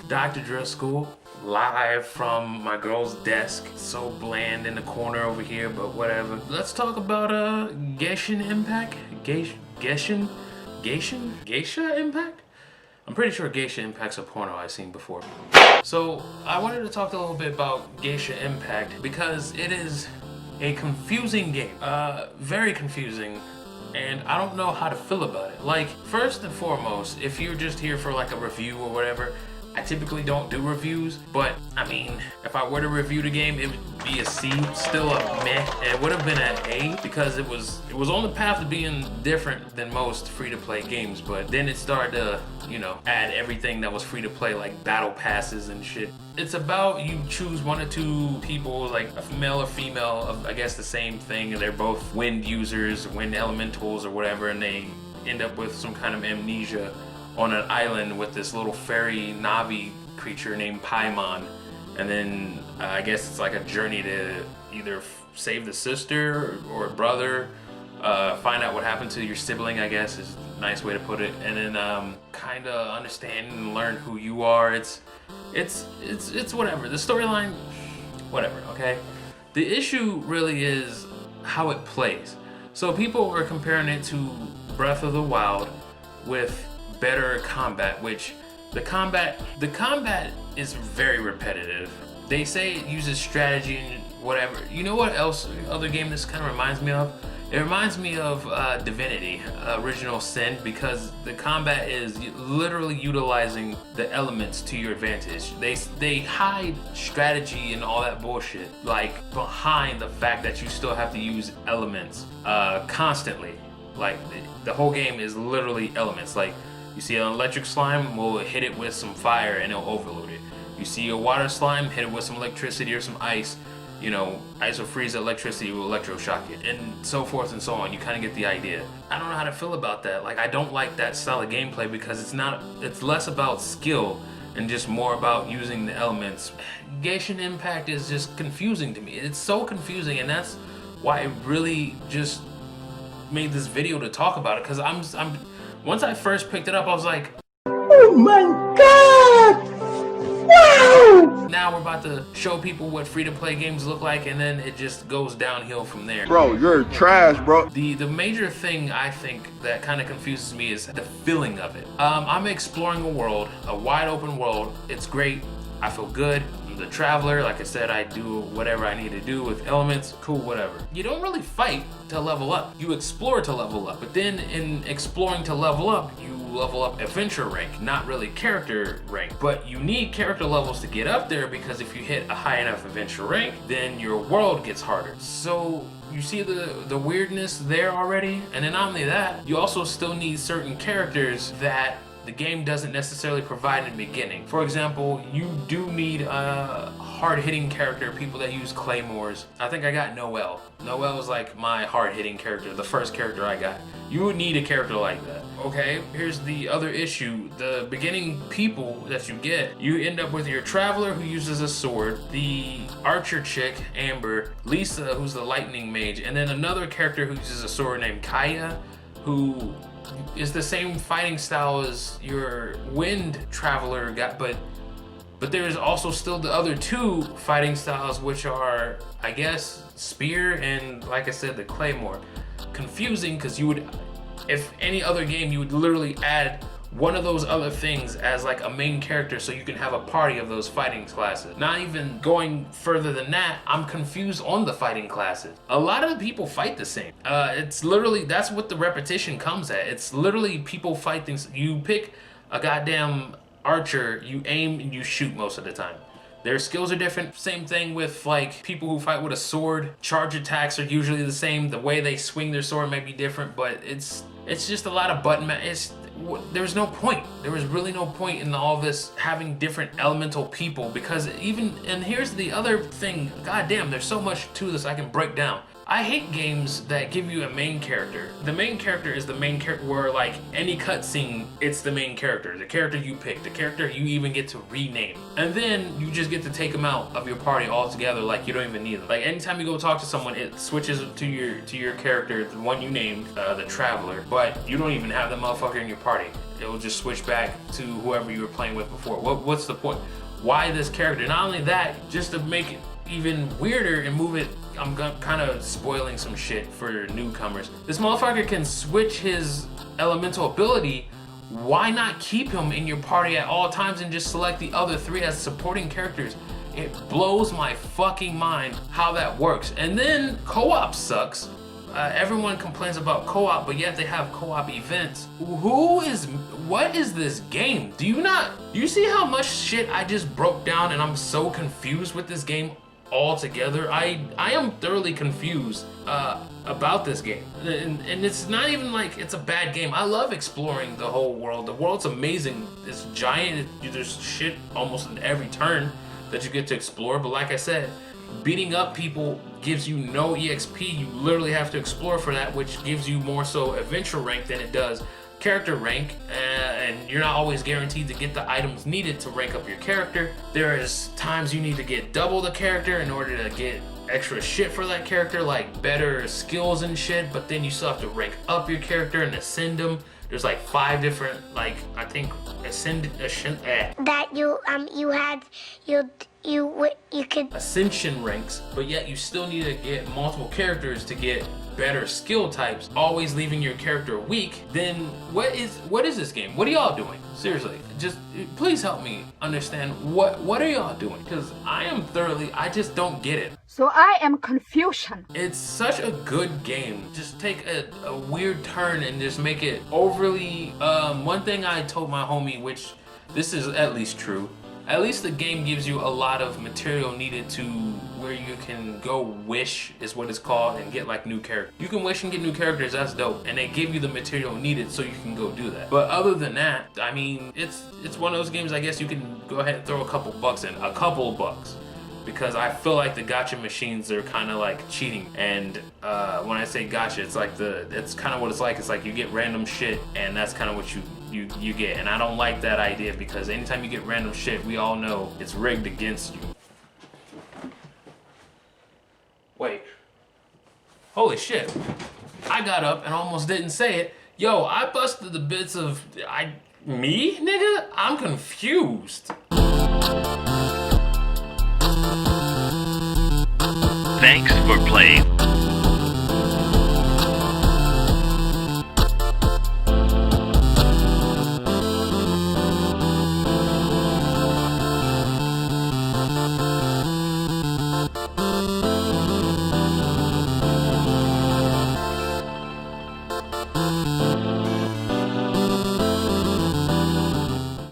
Dr. Driscoll, live from my girl's desk. So bland in the corner over here, but whatever. Let's talk about Genshin Impact? Geisha Impact? I'm pretty sure Geisha Impact's a porno I've seen before. So I wanted to talk a little bit about Geisha Impact because it is a confusing game. Very confusing. And I don't know how to feel about it. Like, first and foremost, if you're just here for like a review or whatever, I typically don't do reviews, but I mean, if I were to review the game, it would be a C, still a meh. It would have been an A because it was on the path to being different than most free-to-play games, but then it started to, you know, add everything that was free-to-play, like battle passes and shit. It's about you choose one or two people, like a male or female, of I guess the same thing, and they're both wind users, wind elementals or whatever, and they end up with some kind of amnesia on an island with this little fairy Navi creature named Paimon. And then I guess it's like a journey to either save the sister or brother, find out what happened to your sibling, I guess is a nice way to put it, and then kind of understand and learn who you are. It's whatever. The storyline, whatever, okay? The issue really is how it plays. So people are comparing it to Breath of the Wild with better combat, which the combat is very repetitive. They say it uses strategy and whatever. You know what else, other game this kind of reminds me of? It reminds me of Divinity, Original Sin, because the combat is literally utilizing the elements to your advantage. They hide strategy and all that bullshit, like behind the fact that you still have to use elements constantly. Like the whole game is literally elements. Like, you see an electric slime, we'll hit it with some fire and it'll overload it. You see a water slime, hit it with some electricity or some ice. You know, ice will freeze the electricity, will electroshock it, and so forth and so on. You kind of get the idea. I don't know how to feel about that. Like, I don't like that style of gameplay because it's less about skill and just more about using the elements. Genshin Impact is just confusing to me. It's so confusing, and that's why I really just made this video to talk about it, because I'm once I first picked it up, I was like, oh my god! Wow! Now we're about to show people what free-to-play games look like, and then it just goes downhill from there. Bro, you're trash, bro. The major thing I think that kind of confuses me is the feeling of it. I'm exploring a world, a wide open world. It's great. I feel good. I'm the traveler. Like I said, I do whatever I need to do with elements. Cool, whatever. You don't really fight to level up. You explore to level up. But then in exploring to level up, you level up adventure rank, not really character rank. But you need character levels to get up there, because if you hit a high enough adventure rank, then your world gets harder. So you see the weirdness there already? And then not only that, you also still need certain characters that the game doesn't necessarily provide in the beginning. For example, you do need a hard-hitting character, people that use claymores. I think I got Noelle. Noelle is like my hard-hitting character, the first character I got. You would need a character like that. Okay, here's the other issue. The beginning people that you get, you end up with your traveler who uses a sword, the archer chick, Amber, Lisa, who's the lightning mage, and then another character who uses a sword named Kaya, who is the same fighting style as your wind traveler got, but there's also still the other two fighting styles, which are, I guess, spear and, like I said, the claymore. Confusing, because you would, if any other game, you would literally add one of those other things as like a main character so you can have a party of those fighting classes. Not even going further than that, I'm confused on the fighting classes. A lot of the people fight the same. It's literally, that's what the repetition comes at. It's literally people fight things. You pick a goddamn archer, you aim and you shoot most of the time. Their skills are different. Same thing with like people who fight with a sword. Charge attacks are usually the same. The way they swing their sword may be different, but it's just a lot of button there's no point. There was really no point in all this having different elemental people, because and here's the other thing, goddamn, there's so much to this I can break down. I hate games that give you a main character. The main character is the main character, where like any cutscene, it's the main character, the character you pick, the character you even get to rename. And then you just get to take them out of your party altogether, like you don't even need them. Like anytime you go talk to someone, it switches to your character, the one you named, the traveler, but you don't even have the motherfucker in your party. it will just switch back to whoever you were playing with before. What's the point? Why this character? Not only that, just to make it even weirder and move it, I'm kind of spoiling some shit for newcomers. This motherfucker can switch his elemental ability. Why not keep him in your party at all times and just select the other 3 as supporting characters? It blows my fucking mind how that works. And then co-op sucks. Everyone complains about co-op, but yet they have co-op events. What is this game? Do you see how much shit I just broke down, and I'm so confused with this game altogether? I am thoroughly confused about this game. And it's not even like it's a bad game. I love exploring the whole world. The world's amazing. It's giant. There's shit almost in every turn that you get to explore. But like I said, beating up people gives you no EXP. You literally have to explore for that, which gives you more so adventure rank than it does character rank, and you're not always guaranteed to get the items needed to rank up your character. There is times you need to get double the character in order to get extra shit for that character, like better skills and shit, but then you still have to rank up your character and ascend them. There's like 5 different, like, I think that you could ascension ranks, but yet you still need to get multiple characters to get better skill types, always leaving your character weak. Then what is this game? What are y'all doing? Seriously, just please help me understand what are y'all doing? Because I just don't get it. So I am confusion. It's such a good game. Just take a weird turn and just make it overly. One thing I told my homie, which this is at least true, at least the game gives you a lot of material needed to where you can go wish, is what it's called, and get like new characters. You can wish and get new characters, that's dope. And they give you the material needed so you can go do that. But other than that, I mean, it's one of those games I guess you can go ahead and throw a couple bucks in. A couple bucks. Because I feel like the gacha machines are kind of like cheating. And when I say gacha, it's like it's kind of what it's like. It's like you get random shit and that's kind of what you get. And I don't like that idea, because anytime you get random shit, we all know it's rigged against you. Wait. Holy shit. I got up and almost didn't say it. Yo, I busted the bits of... Me, nigga? I'm confused. Thanks for playing.